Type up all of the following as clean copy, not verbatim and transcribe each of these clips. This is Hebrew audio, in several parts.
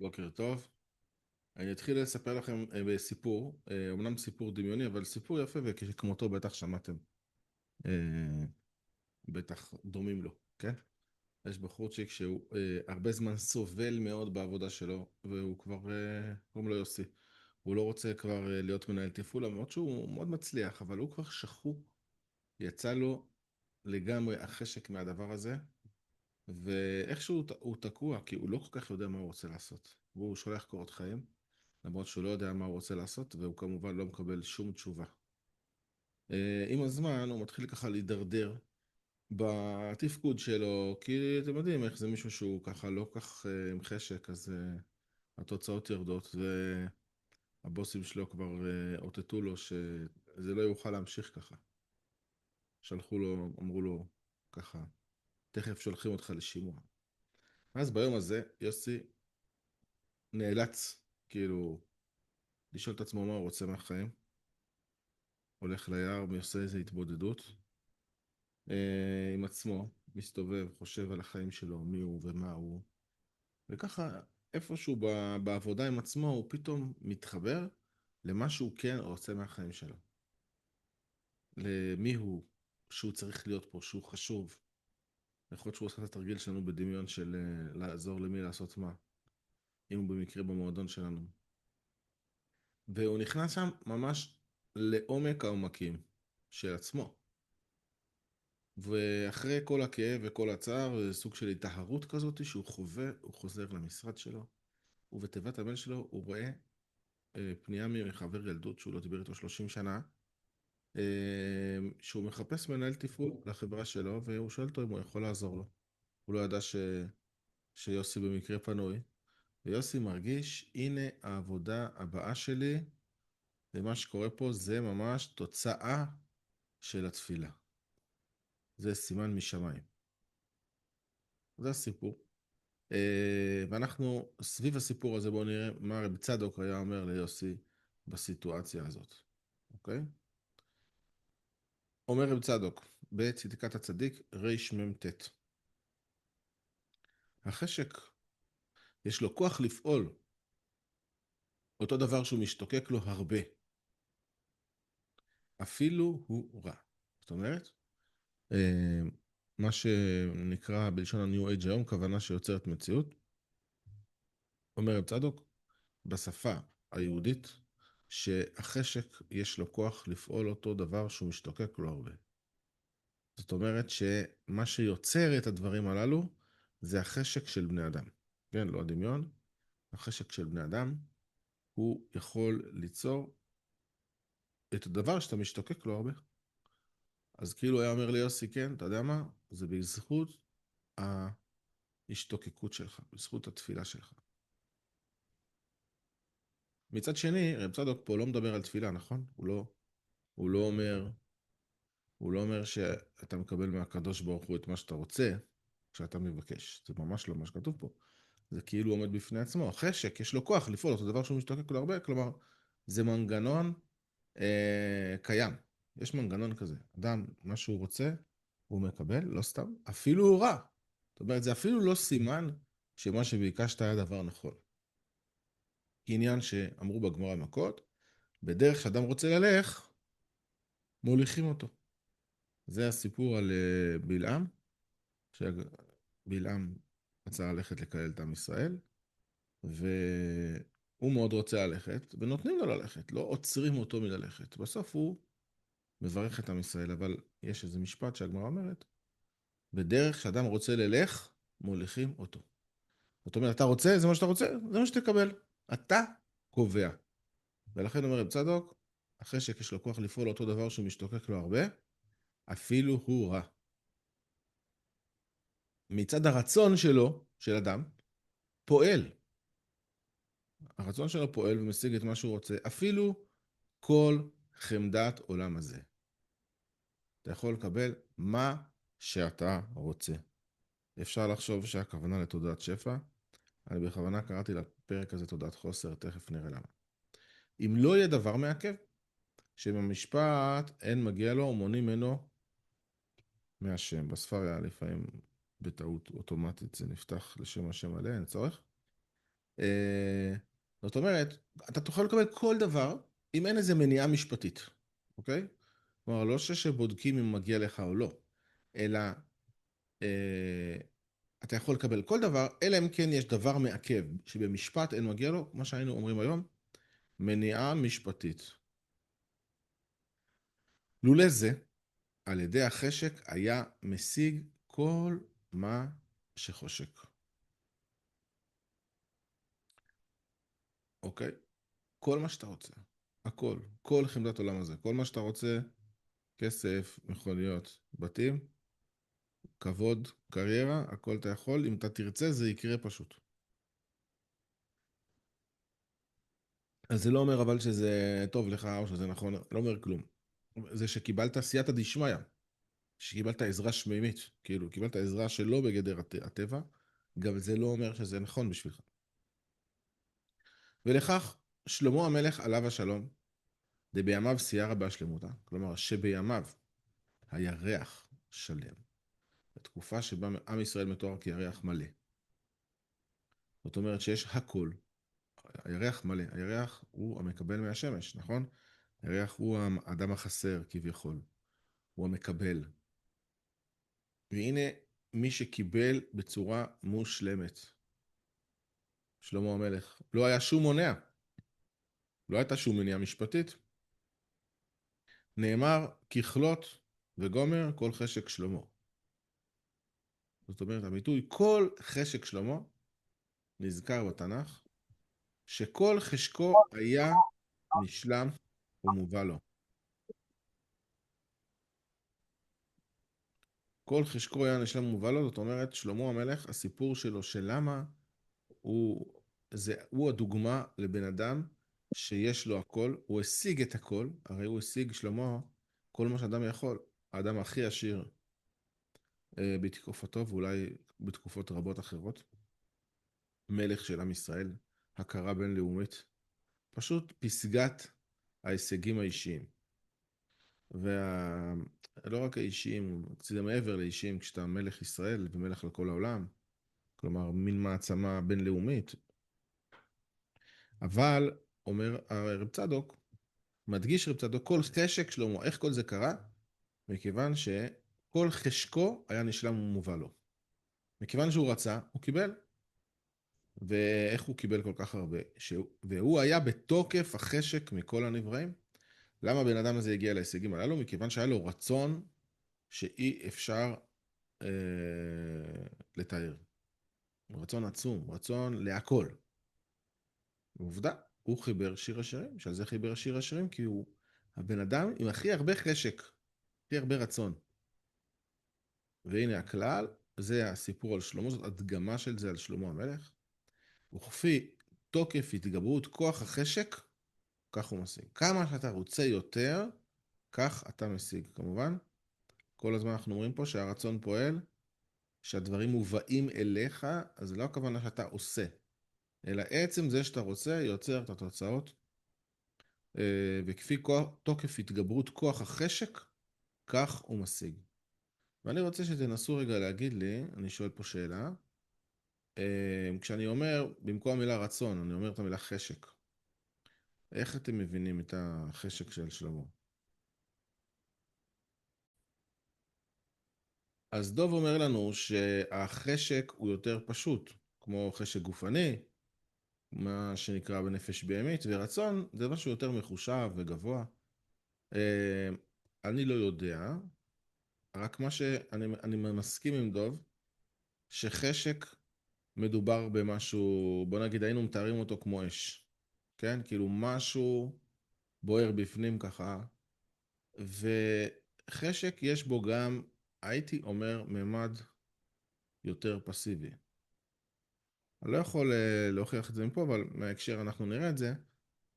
בוקר טוב. אני אתחיל לספר לכם בסיפור, אומנם סיפור דמיוני, אבל סיפור יפה וכמותו בטח שמעתם. אה, בטח דומים לו, כן? יש בחורצ'יק שהוא הרבה זמן סובל מאוד בעבודה שלו, והוא כבר, קוראים לו יוסי. הוא לא רוצה כבר להיות מנהל תפעול, למרות שהוא מאוד מצליח, אבל הוא כבר שחוק. יצא לו לגמרי החשק מהדבר הזה, ואיכשהו הוא תקוע, כי הוא לא כל כך יודע מה הוא רוצה לעשות. והוא שולח קורות חיים. למרות שהוא לא יודע מה הוא רוצה לעשות, והוא כמובן לא מקבל שום תשובה. עם הזמן הוא מתחיל ככה להידרדר בתפקוד שלו, כי אתם יודעים איך זה מישהו שהוא ככה לא כך עם חשק, אז התוצאות יורדות, והבוסים שלו כבר אותתו לו שזה לא יוכל להמשיך ככה. שלחו לו, אמרו לו ככה, תכף שולחים אותך לשימוע. אז ביום הזה יוסי נאלץ כאילו לשאול את עצמו מה הוא רוצה מהחיים. הולך ליער ועושה איזו התבודדות עם עצמו, מסתובב, חושב על החיים שלו, מי הוא ומה הוא, וככה איפשהו בעבודה עם עצמו הוא פתאום מתחבר למה שהוא כן רוצה מהחיים שלו. למי הוא, שהוא צריך להיות פה, שהוא חשוב. יכול להיות שהוא עושה את התרגיל שלנו בדמיון של לעזור למי לעשות מה, אם הוא במקרה במועדון שלנו. והוא נכנס שם ממש לעומק העומקים של עצמו. ואחרי כל הכאב וכל הצער, זה סוג של התאהרות כזאת שהוא חווה, הוא חוזר למשרד שלו, ובתיבת המייל שלו הוא רואה פנייה מחבר ילדות שהוא לא דיבר איתו 30 שנה, שהוא מחפש מנהל תפעול לחברה שלו, והוא שואל אותו אם הוא יכול לעזור לו. הוא לא ידע שיוסי במקרה פנוי, ויוסי מרגיש, הנה העבודה הבאה שלי, ומה שקורה פה זה ממש תוצאה של התפילה. זה סימן משמיים. זה הסיפור. ואנחנו סביב הסיפור הזה בואו נראה מה רב צדוק היה אומר ליוסי בסיטואציה הזאת, אוקיי? אומר רב צדוק בצדקת הצדיק רמ"ט: החשק יש לו כוח לפעול אותו דבר שהוא משתוקק לו הרבה, אפילו הוא רע. זאת אומרת, מה שנקרא בלשון הניו אייג' היום כוונה שיוצרת מציאות. אומר רב צדוק בשפה היהודית שהחשק יש לו כוח לפעול אותו דבר שהוא משתוקק לו הרבה. זאת אומרת שמה שיוצר את הדברים הללו זה החשק של בני אדם. כן, לא הדמיון. החשק של בני אדם הוא יכול ליצור את הדבר שאתה משתוקק לו הרבה. אז כאילו היה אומר לי יוסי, כן, אתה יודע מה? זה בזכות ההשתוקקות שלך, בזכות התפילה שלך. מצד שני, רב צדוק פה לא מדבר על תפילה, נכון? הוא לא אומר, הוא לא אומר שאתה מקבל מהקדוש ברוך הוא את מה שאתה רוצה כשאתה מבקש. זה ממש לא מה שכתוב פה. זה כאילו עומד בפני עצמו. חשק, יש לו כוח לפעול אותו דבר שהוא משתוקק לו הרבה, כלומר, זה מנגנון קיים. יש מנגנון כזה. אדם, מה שהוא רוצה, הוא מקבל, לא סתם, אפילו הוא רע. זאת אומרת, זה אפילו לא סימן שמה שביקשת היה דבר נכון. עניין שאמרו בגמרא מכות, בדרך שאדם רוצה ללך, מוליכים אותו. זה הסיפור על בלעם, שבלעם רצה ללכת לקלל את עם ישראל, והוא מאוד רוצה ללכת, ונותנים לו ללכת, לא עוצרים אותו מללכת. בסוף הוא מברך את עם ישראל, אבל יש איזה משפט שהגמרא אומרת, בדרך שאדם רוצה ללך, מוליכים אותו. זאת אומרת, אתה רוצה, זה מה שאתה רוצה, זה מה שתקבל. אתה קובע. ולכן אומר רב צדוק, אחרי שיש לו כוח לפעול אותו דבר שהוא משתוקק לו הרבה, אפילו הוא רע. מצד הרצון שלו, של אדם, פועל. הרצון שלו פועל ומשיג את מה שהוא רוצה, אפילו כל חמדת עולם הזה. אתה יכול לקבל מה שאתה רוצה. אפשר לחשוב שהכוונה לתודעת שפע, אני בכוונה קראתי לפרק הזה תודעת חוסר, תכף נראה למה. אם לא יהיה דבר מעכב, שבמשפט אין מגיע לו ומונים ממנו מהשם. בספריה לפעמים בטעות אוטומטית זה נפתח לשם השם מלא, אין צורך. אה, זאת אומרת, אתה תוכל לקבל כל דבר אם אין איזה מניעה משפטית, אוקיי? כלומר, לא שבודקים אם מגיע לך או לא, אלא אה, אתה יכול לקבל כל דבר, אלא אם כן יש דבר מעכב, שבמשפט אין מגיע לו, מה שהיינו אומרים היום, מניעה משפטית. לולא זה, על ידי החשק היה משיג כל מה שחושק. אוקיי? כל מה שאתה רוצה. הכל. כל חמדת עולם הזה. כל מה שאתה רוצה, כסף, מכוניות, בתים, כבוד, קריירה, הכל אתה יכול. אם אתה תרצה, זה יקרה פשוט. אז זה לא אומר אבל שזה טוב לך או שזה נכון, לא אומר כלום. זה שקיבלת סייעתא דשמיא, שקיבלת עזרה שמימית, כאילו, קיבלת עזרה שלא בגדר הטבע, גם זה לא אומר שזה נכון בשבילך. ולכך, שלמה המלך עליו השלום, דבימיו סיירה בהשלמותה, כלומר שבימיו הירח שלם, בתקופה שבה עם ישראל מתואר כירח מלא. זאת אומרת שיש הכל, הירח מלא, הירח הוא המקבל מהשמש, נכון? הירח הוא האדם החסר כביכול, הוא המקבל. והנה מי שקיבל בצורה מושלמת, שלמה המלך. לא היה שום מונע, לא הייתה שום מניעה משפטית. נאמר ככלות וגומר כל חשק שלמה. זאת אומרת, הביטוי כל חשק שלמה נזכר בתנ"ך, שכל חשקו היה נשלם ומובא לו. כל חשקו היה נשלם ומובא לו, זאת אומרת, שלמה המלך, הסיפור שלו שלמה הוא הדוגמה לבן אדם שיש לו הכל, הוא השיג את הכל, הרי הוא השיג שלמה כל מה שאדם יכול, האדם הכי עשיר בתקופתו ואולי בתקופות רבות אחרות, מלך של עם ישראל, הכרה בינלאומית, פשוט פסגת ההישגים האישיים. ולא רק האישיים, זה מעבר לאישיים, כשאתה מלך ישראל ומלך לכל העולם, כלומר מין מעצמה בינלאומית, אבל אומר הרב צדוק, מדגיש רב צדוק, כל חשק שלמה, איך כל זה קרה? מכיוון שכל חשקו היה נשלם ומובא לו. מכיוון שהוא רצה, הוא קיבל. ואיך הוא קיבל כל כך הרבה? והוא היה בתוקף החשק מכל הנבראים. למה הבן אדם הזה הגיע להישגים הללו? מכיוון שהיה לו רצון שאי אפשר אה, לתאר. רצון עצום, רצון להכל. ועובדה, הוא חיבר שיר השירים. שעל זה חיבר שיר השירים, כי הוא הבן אדם עם הכי הרבה חשק, הכי הרבה רצון. והנה הכלל, זה הסיפור על שלמה, זאת הדגמה של זה על שלמה המלך. וכפי תוקף התגברות כוח החשק, כך הוא משיג. כמה שאתה רוצה יותר, כך אתה משיג. כמובן, כל הזמן אנחנו אומרים פה שהרצון פועל, שהדברים מובאים אליך, אז זה לא הכוונה שאתה עושה, אלא עצם זה שאתה רוצה יוצר את התוצאות, וכפי תוקף התגברות כוח החשק, כך הוא משיג. ואני רוצה שתנסו רגע להגיד לי, אני שואל פה שאלה, כשאני אומר, במקום המילה רצון, אני אומר את המילה חשק. איך אתם מבינים את החשק של שלמה? אז דוב אומר לנו שהחשק הוא יותר פשוט, כמו חשק גופני, מה שנקרא בנפש בהמית, ורצון זה משהו יותר מחושב וגבוה. אני לא יודע, רק מה שאני מסכים עם דוב, שחשק מדובר במשהו, בוא נגיד היינו מתארים אותו כמו אש, כן? כאילו משהו בוער בפנים ככה, וחשק יש בו גם, הייתי אומר, ממד יותר פסיבי. אני לא יכול להוכיח את זה מפה, אבל מההקשר אנחנו נראה את זה.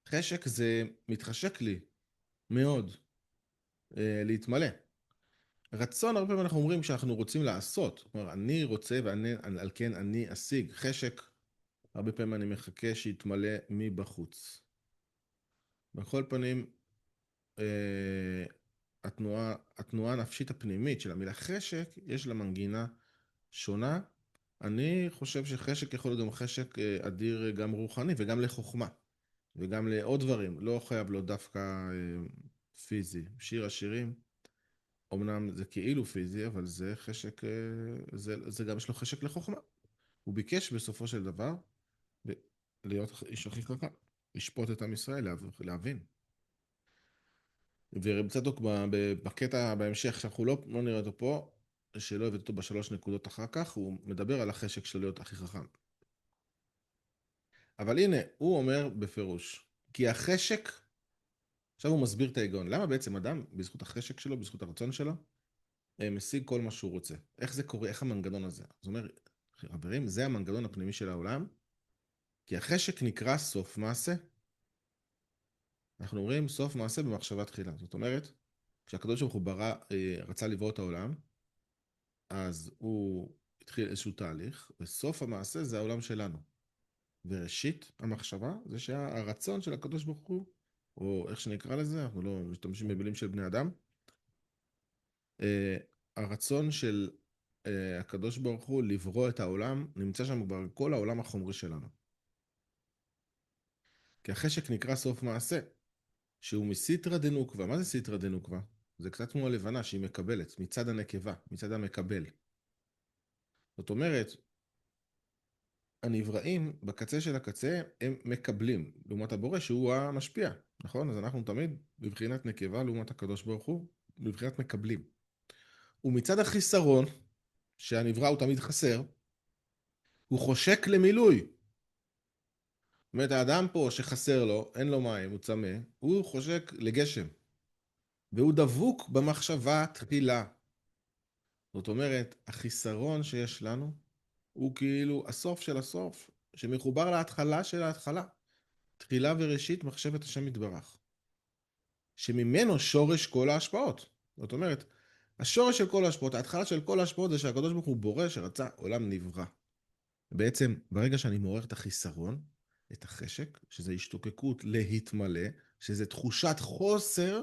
חשק זה מתחשק לי מאוד להתמלא. רצון, הרבה פעמים אנחנו אומרים שאנחנו רוצים לעשות. זאת אומרת, אני רוצה ועל כן אני אשיג. חשק, הרבה פעמים אני מחכה שיתמלא מבחוץ. בכל פנים, התנועה הנפשית הפנימית של המילה חשק, יש לה מנגינה שונה, אני חושב שחשק יכול להיות גם חשק אדיר גם רוחני וגם לחוכמה וגם לעוד דברים, לא חייב להיות דווקא פיזי. שיר השירים, אמנם זה כאילו פיזי, אבל זה חשק, זה גם יש לו חשק לחוכמה. הוא ביקש בסופו של דבר ב- להיות איש הכי חכם, לשפוט את עם ישראל, להבין. ורב צדוק בקטע בהמשך, שאנחנו לא נראה אותו פה, שלא הבאת אותו בשלוש נקודות אחר כך, הוא מדבר על החשק של להיות הכי חכם. אבל הנה, הוא אומר בפירוש, כי החשק, עכשיו הוא מסביר את ההיגיון, למה בעצם אדם, בזכות החשק שלו, בזכות הרצון שלו, משיג כל מה שהוא רוצה. איך זה קורה? איך המנגנון הזה? זאת אומרת, חברים, זה המנגנון הפנימי של העולם, כי החשק נקרא סוף מעשה. אנחנו אומרים סוף מעשה במחשבה תחילה. זאת אומרת, כשהקדוש ברוך הוא ברא, רצה לברוא את העולם, אז הוא התחיל איזשהו תהליך, וסוף המעשה זה העולם שלנו. וראשית המחשבה זה שהרצון של הקדוש ברוך הוא, או איך שנקרא לזה, אנחנו לא משתמשים במילים של בני אדם, הרצון של הקדוש ברוך הוא לברוא את העולם, נמצא שם כבר כל העולם החומרי שלנו. כי החשק נקרא סוף מעשה, שהוא מסיתרא דנוקבה. מה זה סיתרא דנוקבה? זה קצת כמו הלבנה שהיא מקבלת, מצד הנקבה, מצד המקבל. זאת אומרת, הנבראים בקצה של הקצה הם מקבלים, לעומת הבורא שהוא המשפיע, נכון? אז אנחנו תמיד בבחינת נקבה לעומת הקדוש ברוך הוא, בבחינת מקבלים. ומצד החיסרון, שהנברא הוא תמיד חסר, הוא חושק למילוי. זאת אומרת, האדם פה שחסר לו, אין לו מים, הוא צמא, הוא חושק לגשם. והוא דבוק במחשבה תחילה. זאת אומרת, החיסרון שיש לנו, הוא כאילו הסוף של הסוף, שמחובר להתחלה של ההתחלה. תחילה וראשית מחשבת השם יתברך. שממנו שורש כל ההשפעות. זאת אומרת, השורש של כל ההשפעות, ההתחלה של כל ההשפעות זה שהקדוש ברוך הוא בורא שרצה עולם נברא. בעצם, ברגע שאני מעורר את החיסרון, את החשק, שזה השתוקקות להתמלא, שזה תחושת חוסר,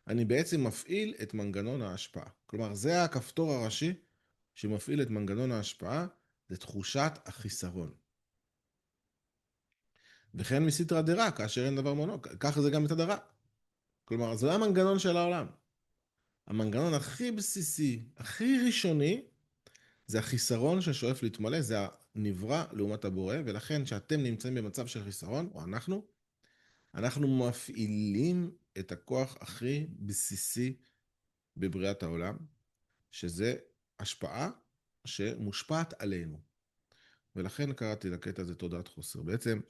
אני בעצם מפעיל את מנגנון ההשפעה. כלומר, זה הכפתור הראשי שמפעיל את מנגנון ההשפעה, זה תחושת החיסרון. וכן מסיתרא דרא, כאשר אין דבר מונו, ככה זה גם את הדרא. כלומר, זה המנגנון של העולם. המנגנון הכי בסיסי, הכי ראשוני, זה החיסרון ששואף להתמלא, זה הנברא לעומת הבורא, ולכן שאתם נמצאים במצב של חיסרון, או אנחנו מפעילים את הכוח הכי בסיסי בבריאת העולם, שזה השפעה שמושפעת עלינו. ולכן קראתי לקטע הזה תודעת חוסר. בעצם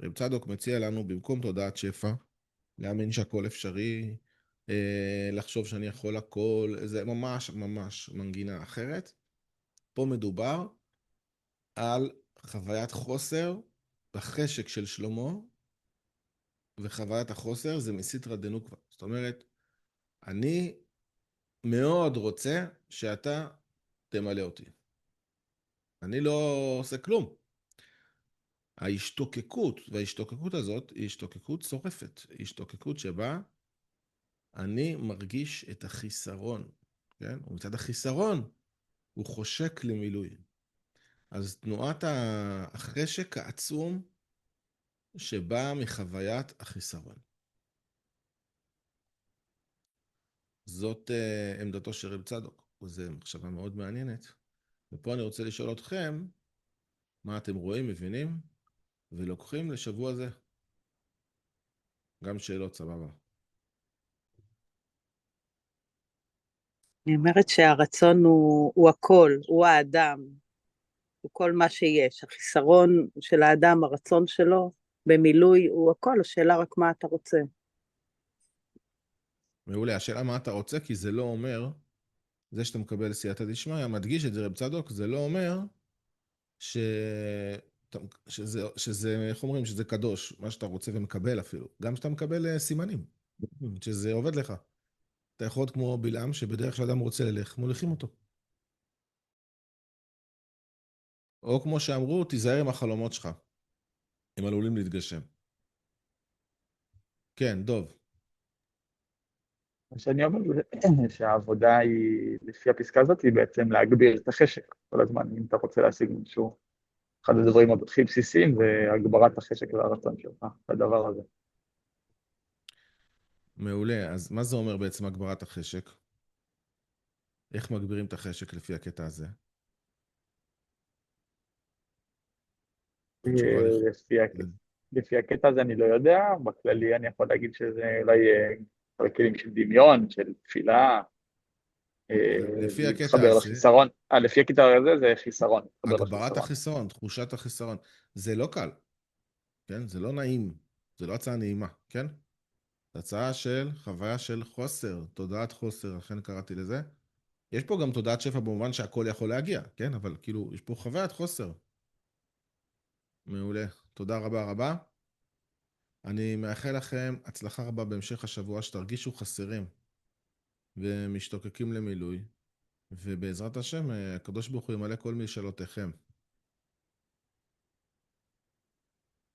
רב צדוק מציע לנו במקום תודעת שפע, להאמין שהכל אפשרי, לחשוב שאני יכול הכל, זה ממש ממש מנגינה אחרת. פה מדובר על חוויית חוסר בחשק של שלמה, וחוויית החוסר זה מסיתרא דנוקבה. זאת אומרת, אני מאוד רוצה שאתה תמלא אותי. אני לא עושה כלום. ההשתוקקות, וההשתוקקות הזאת היא השתוקקות שורפת. היא השתוקקות שבה אני מרגיש את החיסרון, כן? ומצד החיסרון הוא חושק למילוי. אז תנועת החשק העצום שבאה מחוויית החיסרון. זאת עמדתו של רב צדוק, וזו מחשבה מאוד מעניינת. ופה אני רוצה לשאול אתכם, מה אתם רואים, מבינים, ולוקחים לשבוע זה. גם שאלות, סבבה. אני אומרת שהרצון הוא הכל, הוא האדם, הוא כל מה שיש. החיסרון של האדם, הרצון שלו במילוי הוא הכל, השאלה רק מה אתה רוצה. מעולה, השאלה מה אתה רוצה, כי זה לא אומר, זה שאתה מקבל סייעתא דשמיא, מדגיש את זה רב צדוק, זה לא אומר ש... שזה, איך אומרים, שזה קדוש, מה שאתה רוצה ומקבל אפילו. גם שאתה מקבל סימנים, שזה עובד לך. אתה יכול להיות כמו בלעם, שבדרך שאדם רוצה ללך, מוליכים אותו. או כמו שאמרו, תיזהר עם החלומות שלך. הם עלולים להתגשם. כן, דוב. מה שאני אומר זה שהעבודה היא, לפי הפסקה הזאת, היא בעצם להגביר את החשק כל הזמן, אם אתה רוצה להשיג משהו. אחד הדברים הכי בסיסיים זה הגברת החשק והרצון שלך, הדבר הזה. מעולה. אז מה זה אומר בעצם הגברת החשק? איך מגבירים את החשק לפי הקטע הזה? התשובה אה, לפי, הק... לפי הקטע הזה אני לא יודע, בכללי אני יכול להגיד שזה אולי כלים של דמיון, של תפילה, לפי הקטע להתחבר הזה, לחיסרון. לפי הקטע הזה זה חיסרון, להתחבר הגברת לחיסרון. החיסרון, תחושת החיסרון, זה לא קל, כן? זה לא נעים, זה לא הצעה נעימה, כן? זה הצעה של חוויה של חוסר, תודעת חוסר, אכן קראתי לזה. יש פה גם תודעת שפע במובן שהכל יכול להגיע, כן? אבל כאילו, יש פה חוויית חוסר. מעולה. תודה רבה רבה. אני מאחל לכם הצלחה רבה בהמשך השבוע, שתרגישו חסרים ומשתוקקים למילוי, ובעזרת השם, הקדוש ברוך הוא ימלא כל משאלותיכם.